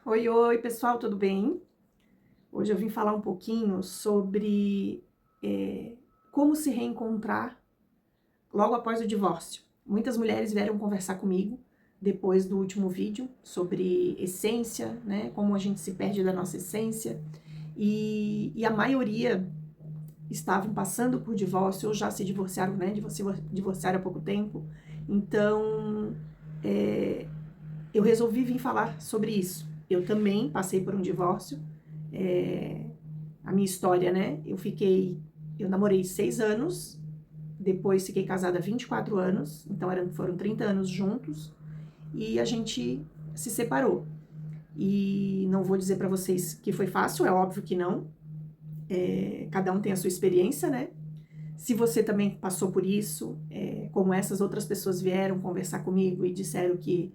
Oi, oi, pessoal, tudo bem? Hoje eu vim falar um pouquinho sobre como se reencontrar logo após o divórcio. Muitas mulheres vieram conversar comigo depois do último vídeo sobre essência, né? Como a gente se perde da nossa essência. E a maioria estavam passando por divórcio ou já se divorciaram, né? Divorciaram há pouco tempo. Então, eu resolvi vir falar sobre isso. Eu também passei por um divórcio. A minha história, né? Eu namorei 6 anos, depois fiquei casada há 24 anos, então foram 30 anos juntos, e a gente se separou. E não vou dizer para vocês que foi fácil, é óbvio que não. Cada um tem a sua experiência, né? Se você também passou por isso, como essas outras pessoas vieram conversar comigo e disseram que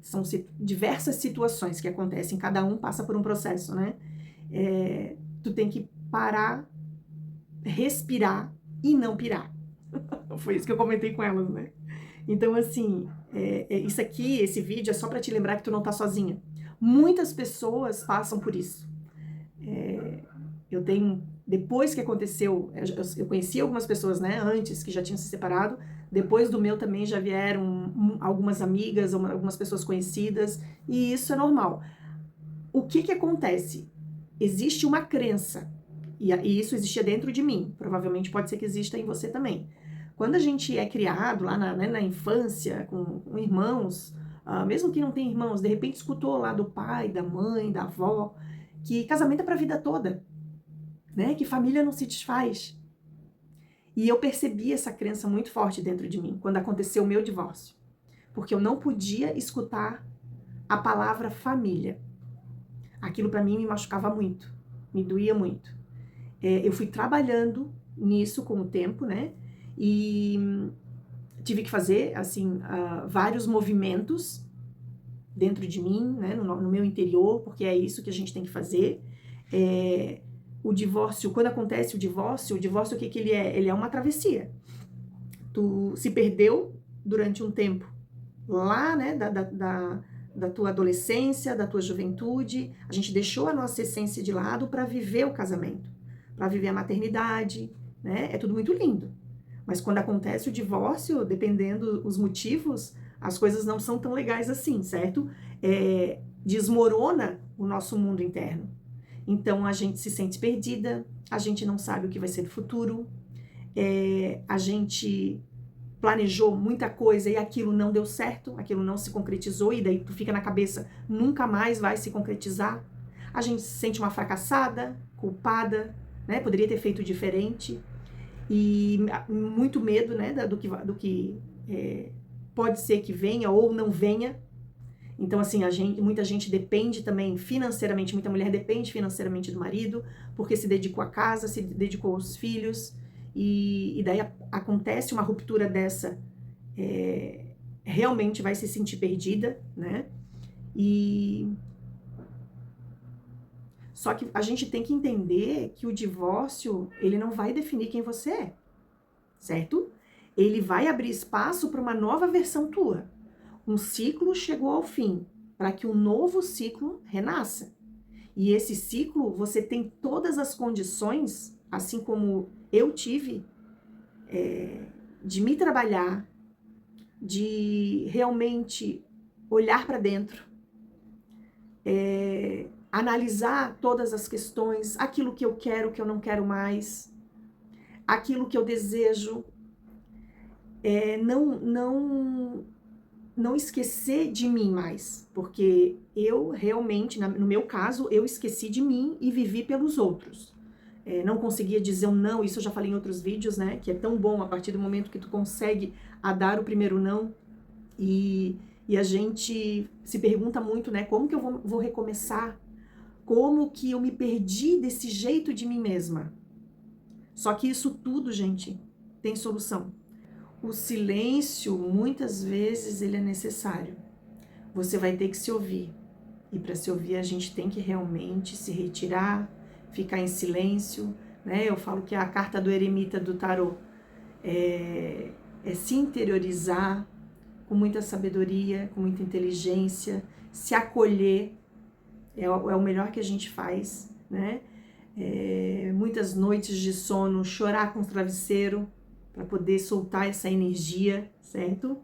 são diversas situações que acontecem, cada um passa por um processo, né? Tu tem que parar, respirar e não pirar. Foi isso que eu comentei com elas, né? Então, assim, isso aqui, esse vídeo é só para te lembrar que tu não tá sozinha. Muitas pessoas passam por isso. Depois que aconteceu, eu conheci algumas pessoas, né, antes que já tinham se separado. Depois do meu também já vieram algumas amigas, algumas pessoas conhecidas, e isso é normal. O que acontece? Existe uma crença, e isso existia dentro de mim, provavelmente pode ser que exista em você também. Quando a gente é criado lá na infância, com irmãos, mesmo que não tenha irmãos, de repente escutou lá do pai, da mãe, da avó, que casamento é para a vida toda, né? Que família não se desfaz. E eu percebi essa crença muito forte dentro de mim quando aconteceu o meu divórcio, porque eu não podia escutar a palavra família. Aquilo para mim me machucava muito, me doía muito. Eu fui trabalhando nisso com o tempo, né? E tive que fazer, assim, vários movimentos dentro de mim, né? No meu interior, porque é isso que a gente tem que fazer. O divórcio, quando acontece o divórcio o que ele é? Ele é uma travessia. Tu se perdeu durante um tempo lá, né, da tua adolescência, da tua juventude, a gente deixou a nossa essência de lado para viver o casamento, para viver a maternidade, né? É tudo muito lindo. Mas quando acontece o divórcio, dependendo os motivos, as coisas não são tão legais assim, certo? Desmorona o nosso mundo interno. Então a gente se sente perdida, a gente não sabe o que vai ser do futuro, a gente planejou muita coisa e aquilo não deu certo, aquilo não se concretizou e daí tu fica na cabeça, nunca mais vai se concretizar. A gente se sente uma fracassada, culpada, né? Poderia ter feito diferente e muito medo, né? Do que pode ser que venha ou não venha. Então, assim, muita gente depende também financeiramente, muita mulher depende financeiramente do marido, porque se dedicou à casa, se dedicou aos filhos, e daí acontece uma ruptura dessa, realmente vai se sentir perdida, né? Só que a gente tem que entender que o divórcio, ele não vai definir quem você é, certo? Ele vai abrir espaço para uma nova versão tua. Um ciclo chegou ao fim, para que um novo ciclo renasça. E esse ciclo, você tem todas as condições, assim como eu tive, de me trabalhar, de realmente olhar para dentro, analisar todas as questões, aquilo que eu quero, que eu não quero mais, aquilo que eu desejo, não esquecer de mim mais, porque eu realmente, no meu caso, eu esqueci de mim e vivi pelos outros. Não conseguia dizer um não, isso eu já falei em outros vídeos, né, que é tão bom a partir do momento que tu consegue dar o primeiro não, e a gente se pergunta muito, né, como que eu vou recomeçar? Como que eu me perdi desse jeito de mim mesma? Só que isso tudo, gente, tem solução. O silêncio, muitas vezes, ele é necessário. Você vai ter que se ouvir. E para se ouvir, a gente tem que realmente se retirar, ficar em silêncio, né? Eu falo que a carta do eremita do tarô é se interiorizar com muita sabedoria, com muita inteligência, se acolher, é o melhor que a gente faz, né? Muitas noites de sono, chorar com o travesseiro para poder soltar essa energia, certo?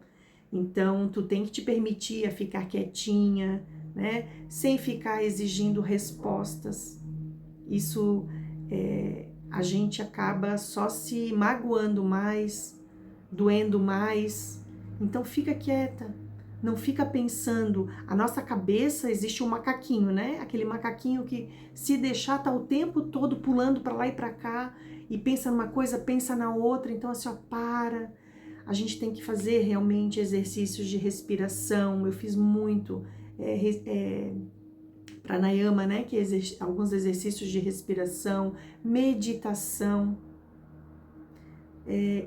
Então, tu tem que te permitir a ficar quietinha, né? Sem ficar exigindo respostas. Isso, a gente acaba só se magoando mais, doendo mais. Então, fica quieta. Não fica pensando. A nossa cabeça, existe um macaquinho, né? Aquele macaquinho que, se deixar, tá o tempo todo pulando para lá e para cá e pensa numa coisa, pensa na outra. Então, assim, ó, para. A gente tem que fazer realmente exercícios de respiração. Eu fiz muito pranayama, né? Que é alguns exercícios de respiração, meditação.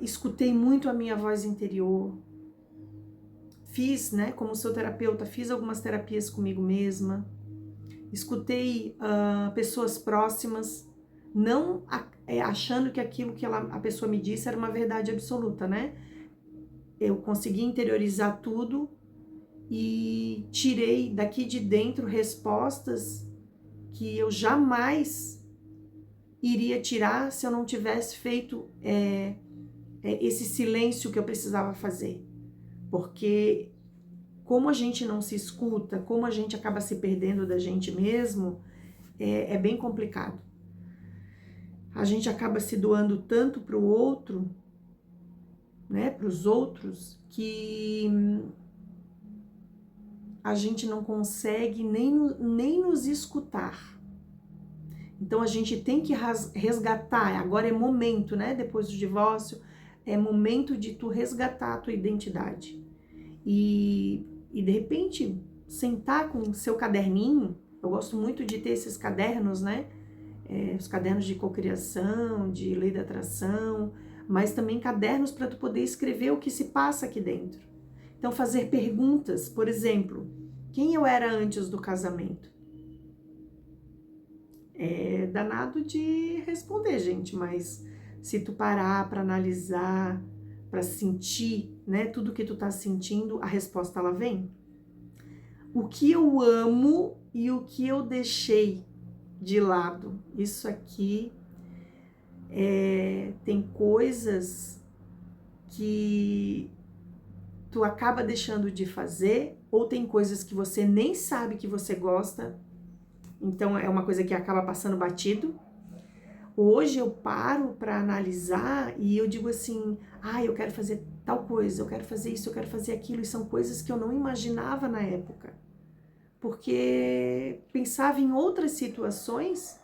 Escutei muito a minha voz interior. Fiz, né, como sou terapeuta, fiz algumas terapias comigo mesma, escutei pessoas próximas, não achando que aquilo que a pessoa me disse era uma verdade absoluta, né? Eu consegui interiorizar tudo e tirei daqui de dentro respostas que eu jamais iria tirar se eu não tivesse feito esse silêncio que eu precisava fazer. Porque como a gente não se escuta, como a gente acaba se perdendo da gente mesmo, é bem complicado. A gente acaba se doando tanto para o outro, né, para os outros, que a gente não consegue nem nos escutar. Então a gente tem que resgatar, agora é momento, né, depois do divórcio, é momento de tu resgatar a tua identidade. E de repente, sentar com o seu caderninho, eu gosto muito de ter esses cadernos, né? Os cadernos de cocriação, de lei da atração, mas também cadernos para tu poder escrever o que se passa aqui dentro. Então, fazer perguntas, por exemplo, quem eu era antes do casamento? É danado de responder, gente, mas se tu parar para analisar, para sentir, né, tudo que tu tá sentindo, a resposta ela vem. O que eu amo e o que eu deixei de lado. Isso aqui tem coisas que tu acaba deixando de fazer, ou tem coisas que você nem sabe que você gosta, então é uma coisa que acaba passando batido. Hoje eu paro para analisar e eu digo assim, eu quero fazer tal coisa, eu quero fazer isso, eu quero fazer aquilo, e são coisas que eu não imaginava na época, porque pensava em outras situações,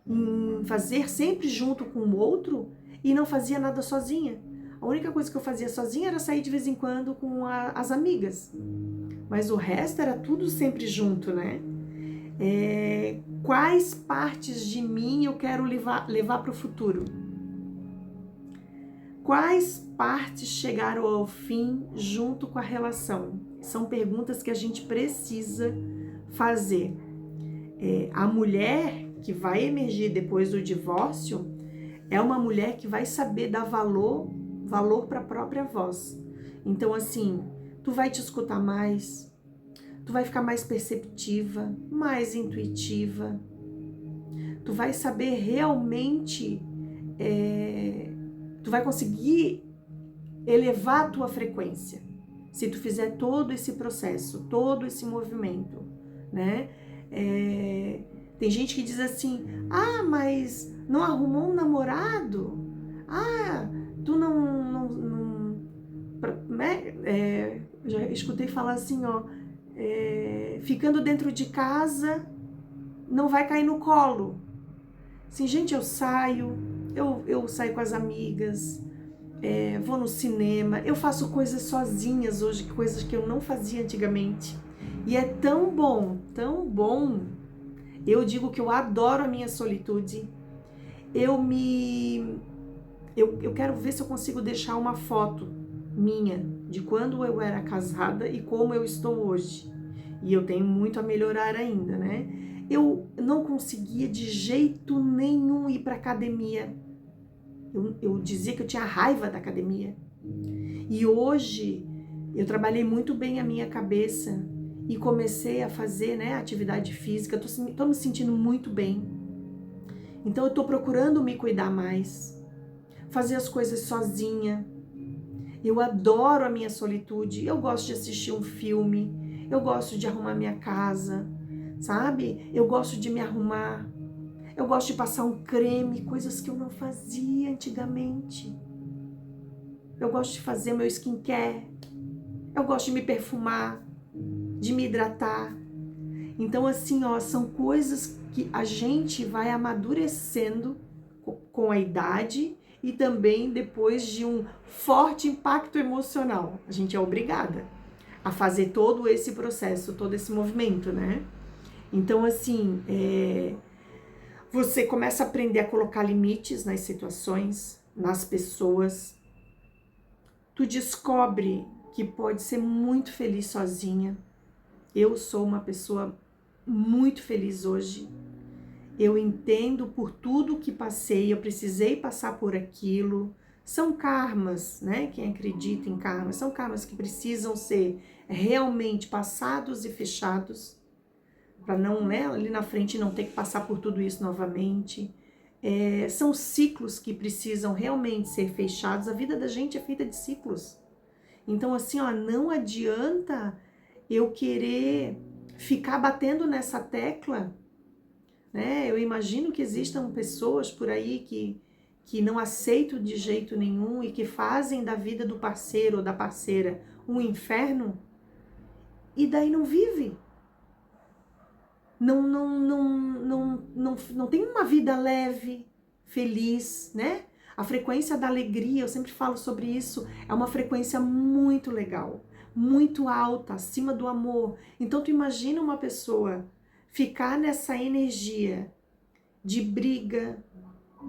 em fazer sempre junto com o outro e não fazia nada sozinha. A única coisa que eu fazia sozinha era sair de vez em quando com as amigas, mas o resto era tudo sempre junto, né? Quais partes de mim eu quero levar para o futuro? Quais partes chegaram ao fim junto com a relação? São perguntas que a gente precisa fazer. A mulher que vai emergir depois do divórcio é uma mulher que vai saber dar valor para a própria voz. Então, assim, tu vai te escutar mais, tu vai ficar mais perceptiva, mais intuitiva, tu vai saber realmente, tu vai conseguir elevar a tua frequência, se tu fizer todo esse processo, todo esse movimento, né? Tem gente que diz assim, mas não arrumou um namorado? Tu não né? Já escutei falar assim, ficando dentro de casa, não vai cair no colo. Assim, gente, eu saio com as amigas, vou no cinema, eu faço coisas sozinhas hoje, coisas que eu não fazia antigamente. E é tão bom, tão bom. Eu digo que eu adoro a minha solitude. Eu quero ver se eu consigo deixar uma foto minha de quando eu era casada e como eu estou hoje. E eu tenho muito a melhorar ainda, né? Eu não conseguia de jeito nenhum ir para academia. Eu dizia que eu tinha raiva da academia. E hoje eu trabalhei muito bem a minha cabeça e comecei a fazer, né, atividade física, tô me sentindo muito bem. Então eu tô procurando me cuidar mais, fazer as coisas sozinha. Eu adoro a minha solitude, eu gosto de assistir um filme, eu gosto de arrumar minha casa, sabe? Eu gosto de me arrumar, eu gosto de passar um creme, coisas que eu não fazia antigamente. Eu gosto de fazer meu skincare, eu gosto de me perfumar, de me hidratar. Então assim, ó, são coisas que a gente vai amadurecendo com a idade e também depois de um forte impacto emocional. A gente é obrigada a fazer todo esse processo, todo esse movimento, né? Então assim, você começa a aprender a colocar limites nas situações, nas pessoas. Tu descobre que pode ser muito feliz sozinha. Eu sou uma pessoa muito feliz hoje. Eu entendo por tudo que passei, eu precisei passar por aquilo. São karmas, né? Quem acredita em karmas, são karmas que precisam ser realmente passados e fechados, para não, né, ali na frente não ter que passar por tudo isso novamente. São ciclos que precisam realmente ser fechados. A vida da gente é feita de ciclos. Então, assim, ó, não adianta eu querer ficar batendo nessa tecla, né? Eu imagino que existam pessoas por aí que não aceitam de jeito nenhum e que fazem da vida do parceiro ou da parceira um inferno e daí não vive. Não tem uma vida leve, feliz, né? A frequência da alegria, eu sempre falo sobre isso, é uma frequência muito legal, muito alta, acima do amor. Então tu imagina uma pessoa ficar nessa energia de briga,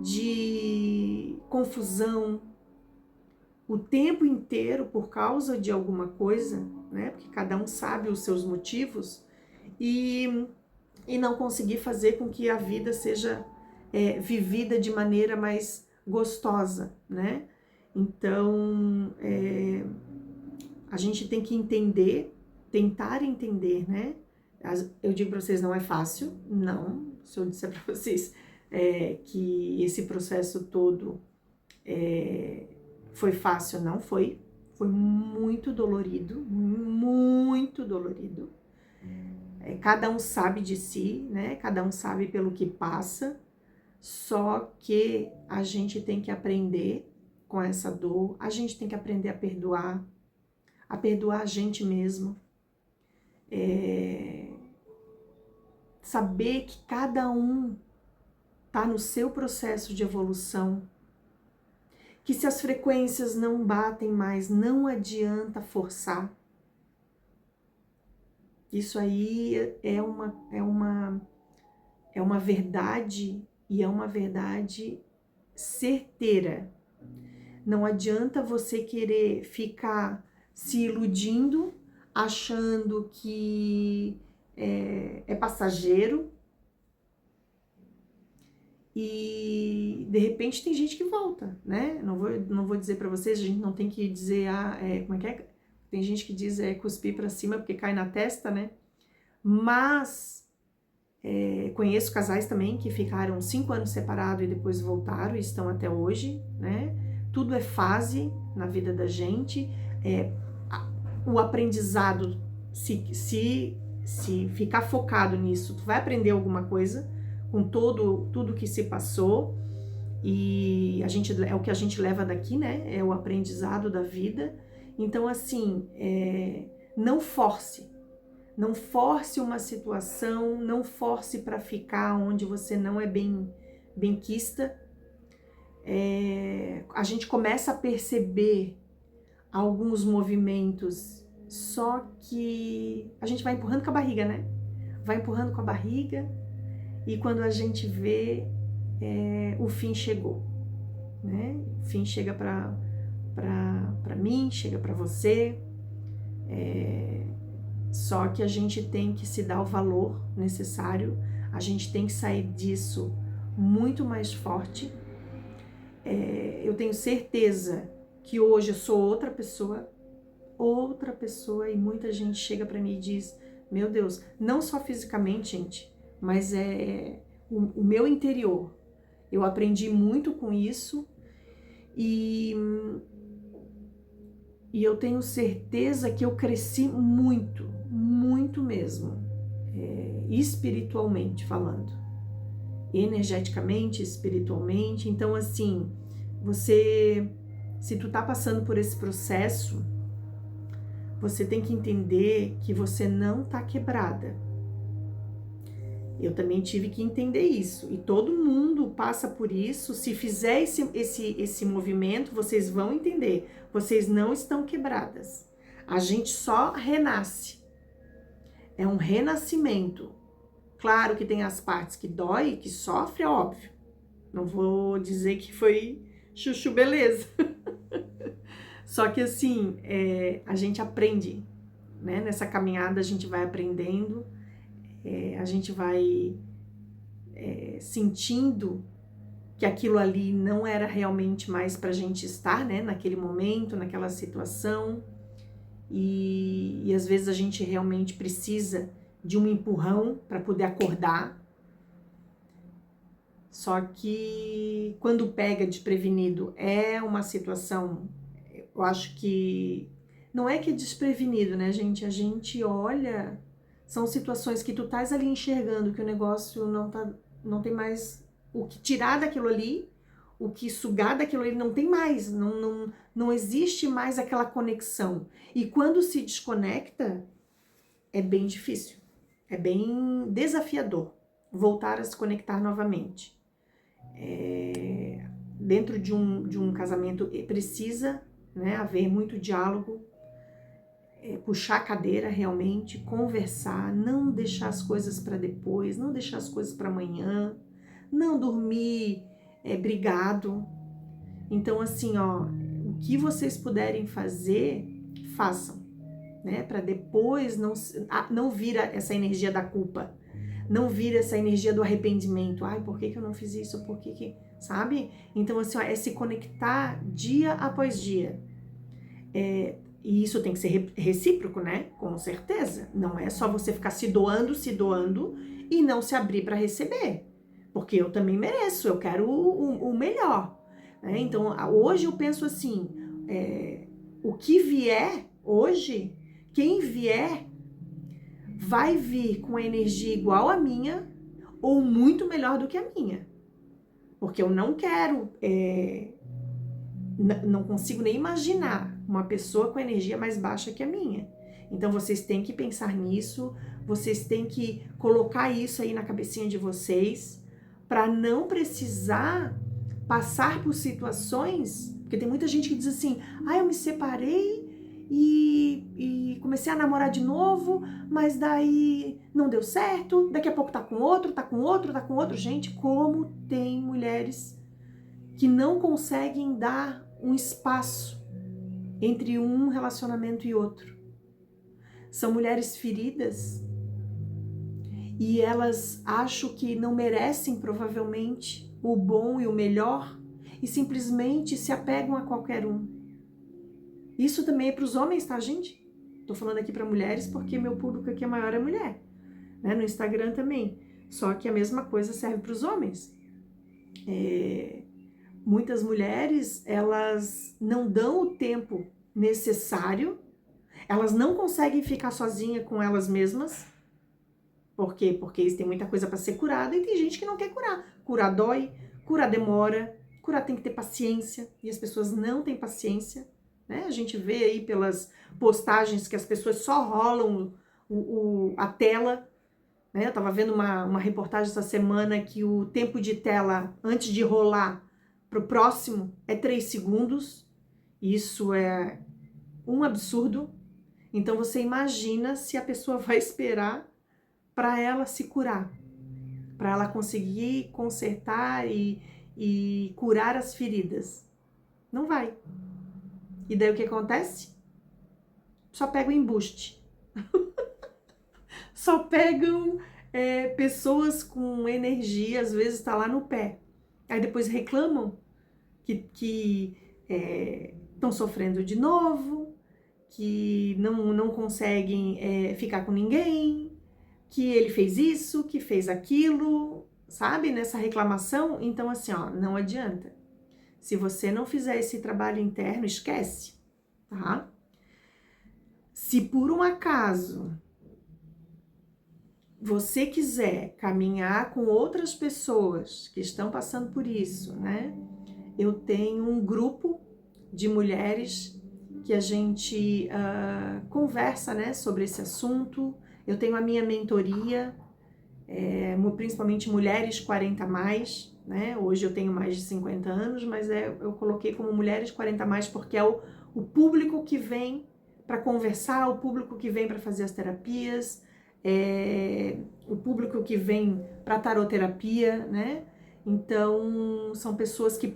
de confusão, o tempo inteiro por causa de alguma coisa, né? Porque cada um sabe os seus motivos, e não conseguir fazer com que a vida seja vivida de maneira mais gostosa, né? Então, a gente tem que entender, tentar entender, né? Eu digo para vocês, não é fácil, não. Se eu disser para vocês que esse processo todo foi fácil, não foi. Foi muito dolorido, muito dolorido. Cada um sabe de si, né? Cada um sabe pelo que passa, só que a gente tem que aprender com essa dor, a gente tem que aprender a perdoar a gente mesmo, saber que cada um tá no seu processo de evolução, que se as frequências não batem mais, não adianta forçar. Isso aí é uma verdade, e é uma verdade certeira. Não adianta você querer ficar se iludindo, achando que é passageiro, e de repente tem gente que volta, né? Não vou dizer para vocês, a gente não tem que dizer, como é que é? Tem gente que diz cuspir para cima porque cai na testa, né? Mas conheço casais também que ficaram 5 anos separados e depois voltaram e estão até hoje, né? Tudo é fase na vida da gente. O aprendizado, se ficar focado nisso, tu vai aprender alguma coisa com tudo que se passou, e é o que a gente leva daqui, né? É o aprendizado da vida. Então, assim, não force uma situação, não force para ficar onde você não é benquista. A gente começa a perceber alguns movimentos, só que a gente vai empurrando com a barriga, né? Vai empurrando com a barriga, e quando a gente vê, o fim chegou, né? O fim chega para mim, chega para você, só que a gente tem que se dar o valor necessário, a gente tem que sair disso muito mais forte. Eu tenho certeza que hoje eu sou outra pessoa, e muita gente chega para mim e diz: meu Deus, não só fisicamente, gente, mas o meu interior. Eu aprendi muito com isso e eu tenho certeza que eu cresci muito, muito mesmo, espiritualmente falando, energeticamente, espiritualmente. Então, assim, se tu tá passando por esse processo, você tem que entender que você não tá quebrada. Eu também tive que entender isso. E todo mundo passa por isso. Se fizer esse movimento, vocês vão entender. Vocês não estão quebradas. A gente só renasce. É um renascimento. Claro que tem as partes que dói, que sofre, é óbvio. Não vou dizer que foi chuchu beleza. Só que assim, a gente aprende, né? Nessa caminhada a gente vai aprendendo. A gente vai sentindo que aquilo ali não era realmente mais pra gente estar, né, naquele momento, naquela situação, e às vezes a gente realmente precisa de um empurrão para poder acordar. Só que quando pega desprevenido é uma situação, eu acho que não é que é desprevenido, né, gente? A gente olha, são situações que tu estás ali enxergando que o negócio não tem mais o que tirar daquilo ali, o que sugar daquilo ali, não tem mais, não existe mais aquela conexão. E quando se desconecta, é bem difícil, é bem desafiador voltar a se conectar novamente. Dentro de um casamento precisa, né, haver muito diálogo, puxar a cadeira realmente, conversar, não deixar as coisas para depois, não deixar as coisas para amanhã, não dormir brigado. Então, assim, ó, o que vocês puderem fazer, façam, né? Para depois não vira essa energia da culpa, não vira essa energia do arrependimento. Ai, por que eu não fiz isso? Por que, sabe? Então, assim, ó, é se conectar dia após dia. E isso tem que ser recíproco, né? Com certeza. Não é só você ficar se doando e não se abrir para receber. Porque eu também mereço, eu quero o melhor. Né? Então, hoje eu penso assim, o que vier hoje, quem vier, vai vir com a energia igual à minha ou muito melhor do que a minha. Porque eu não quero, não consigo nem imaginar uma pessoa com energia mais baixa que a minha. Então, vocês têm que pensar nisso, vocês têm que colocar isso aí na cabecinha de vocês, para não precisar passar por situações, porque tem muita gente que diz assim, eu me separei e comecei a namorar de novo, mas daí não deu certo, daqui a pouco tá com outro, tá com outro, tá com outro. Gente, como tem mulheres que não conseguem dar um espaço entre um relacionamento e outro. São mulheres feridas e elas acham que não merecem provavelmente o bom e o melhor e simplesmente se apegam a qualquer um. Isso também é para os homens, tá, gente? Tô falando aqui para mulheres porque meu público aqui é maior é mulher, né? No Instagram também. Só que a mesma coisa serve para os homens. Muitas mulheres, elas não dão o tempo necessário, elas não conseguem ficar sozinhas com elas mesmas. Por quê? Porque eles têm muita coisa para ser curada e tem gente que não quer curar. Curar dói, curar demora, curar tem que ter paciência e as pessoas não têm paciência. Né? A gente vê aí pelas postagens que as pessoas só rolam a tela. Né? Eu estava vendo uma reportagem essa semana que o tempo de tela antes de rolar para o próximo é 3 segundos. Isso é um absurdo. Então você imagina se a pessoa vai esperar para ela se curar, para ela conseguir consertar e curar as feridas. Não vai. E daí o que acontece? Só pega o embuste. Só pegam pessoas com energia, às vezes está lá no pé. Aí depois reclamam que estão sofrendo de novo, que não conseguem ficar com ninguém, que ele fez isso, que fez aquilo, sabe? Nessa reclamação. Então, assim, ó, não adianta. Se você não fizer esse trabalho interno, esquece, tá? Se por um acaso você quiser caminhar com outras pessoas que estão passando por isso, né? Eu tenho um grupo de mulheres que a gente conversa, né, sobre esse assunto. Eu tenho a minha mentoria, principalmente mulheres 40 mais, né? Hoje eu tenho mais de 50 anos, mas eu coloquei como mulheres 40 mais porque é o público que vem para conversar, o público que vem para fazer as terapias, o público que vem para taroterapia, né? Então, são pessoas que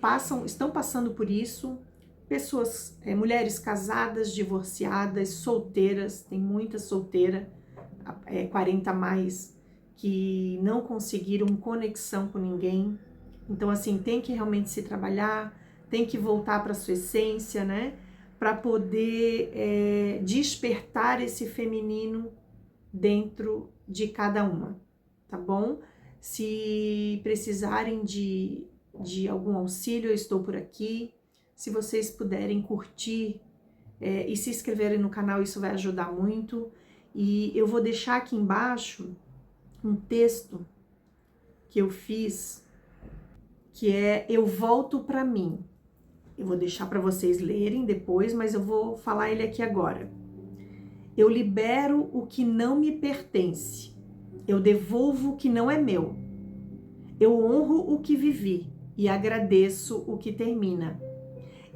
estão passando por isso, pessoas, mulheres casadas, divorciadas, solteiras, tem muita solteira, 40 a mais, que não conseguiram conexão com ninguém. Então, assim, tem que realmente se trabalhar, tem que voltar para sua essência, né? Para poder despertar esse feminino dentro de cada uma, tá bom? Se precisarem de algum auxílio, eu estou por aqui. Se vocês puderem curtir e se inscreverem no canal, isso vai ajudar muito. E eu vou deixar aqui embaixo um texto que eu fiz, que é Eu Volto Pra Mim. Eu vou deixar para vocês lerem depois, mas eu vou falar ele aqui agora. Eu libero o que não me pertence. Eu devolvo o que não é meu. Eu honro o que vivi e agradeço o que termina.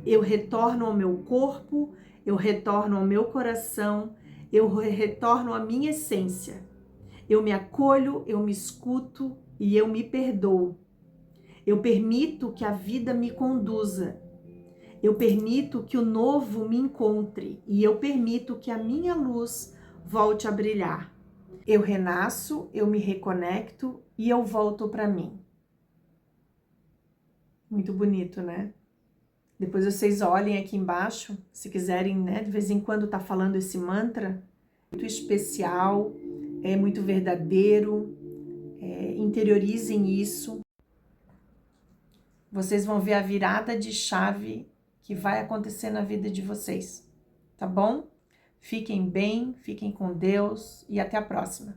Eu retorno ao meu corpo, eu retorno ao meu coração, eu retorno à minha essência. Eu me acolho, eu me escuto e eu me perdoo. Eu permito que a vida me conduza. Eu permito que o novo me encontre e eu permito que a minha luz volte a brilhar. Eu renasço, eu me reconecto e eu volto para mim. Muito bonito, né? Depois vocês olhem aqui embaixo, se quiserem, né? De vez em quando tá falando esse mantra, muito especial, é muito verdadeiro, interiorizem isso. Vocês vão ver a virada de chave que vai acontecer na vida de vocês, tá bom? Fiquem bem, fiquem com Deus e até a próxima.